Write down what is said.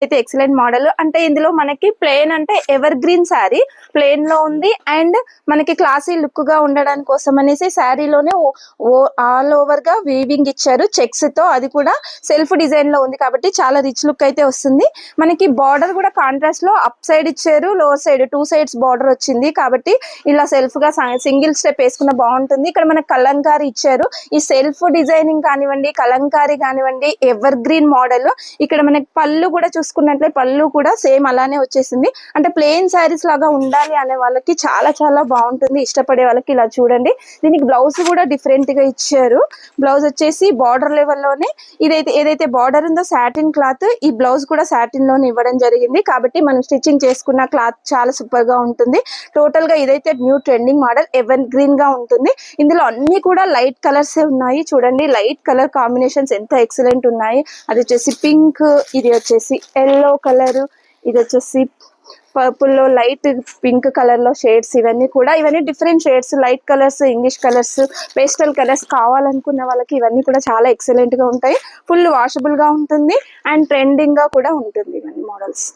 అయితే excellent model. అంటే ఇందులో మనకి ప్లెయిన్ అంటే ఎవర్ గ్రీన్ శారీ ప్లెయిన్ లో ఉంది. అండ్ మనకి క్లాసీ లుక్ గా ఉండడానికి కోసం అనేసి శారీలోనే ఆల్ ఓవర్ గా వీవింగ్ ఇచ్చారు చెక్స్ తో. అది కూడా సెల్ఫ్ డిజైన్ లో ఉంది కాబట్టి చాలా రిచ్ లుక్ అయితే వస్తుంది. మనకి బార్డర్ కూడా కాంట్రాస్ట్ లో అప్ సైడ్ ఇచ్చారు, లోవర్ సైడ్ 2 సైడ్స్ బార్డర్ వచ్చింది కాబట్టి ఇలా సెల్ఫ్ గా సింగిల్ స్టెప్ వేసుకున్న బాగుంటుంది. ఇక్కడ మనకి కలంకారీ ఇచ్చారు. ఈ సెల్ఫ్ డిజైనింగ్ కానివ్వండి, కలంకారీ కానివ్వండి, ఎవర్ గ్రీన్ మోడల్. ఇక్కడ మనకి పళ్ళు కూడా చూసుకున్నట్లే పళ్ళు కూడా సేమ్ అలానే వచ్చేసింది. అంటే ప్లెయిన్ శారీస్ లాగా ఉండాలి అనే వాళ్ళకి చాలా చాలా బాగుంటుంది. ఇష్టపడే వాళ్ళకి ఇలా చూడండి. దీనికి బ్లౌజ్ కూడా డిఫరెంట్ గా ఇచ్చారు. బ్లౌజ్ వచ్చేసి బార్డర్ లెవెల్లోనే ఏదైతే బార్డర్ ఉందో సాటిన్ క్లాత్, ఈ బ్లౌజ్ కూడా సాటిన్ లోనే ఇవ్వడం జరిగింది కాబట్టి మనం స్టిచ్చింగ్ చేసుకున్న క్లాత్ చాలా సూపర్ గా ఉంటుంది. టోటల్ గా ఇదైతే new trending model, ever green గా ఉంటుంది. ఇందులో అన్ని కూడా లైట్ కలర్స్ ఉన్నాయి. చూడండి లైట్ కలర్ కాంబినేషన్స్ ఎంత ఎక్సలెంట్ ఉన్నాయి. అది వచ్చేసి పింక్, ఇది వచ్చేసి ఎల్లో కలర్, ఇది వచ్చేసి పర్పుల్ లో లైట్ పింక్ కలర్ లో షేడ్స్. ఇవన్నీ different shades, light colours, English colours, pastel colours కావాలనుకున్న వాళ్ళకి ఇవన్నీ కూడా చాలా ఎక్సలెంట్ గా ఉంటాయి. ఫుల్ వాషబుల్ గా ఉంటుంది అండ్ ట్రెండింగ్ గా కూడా ఉంటుంది ఇవన్నీ మోడల్స్.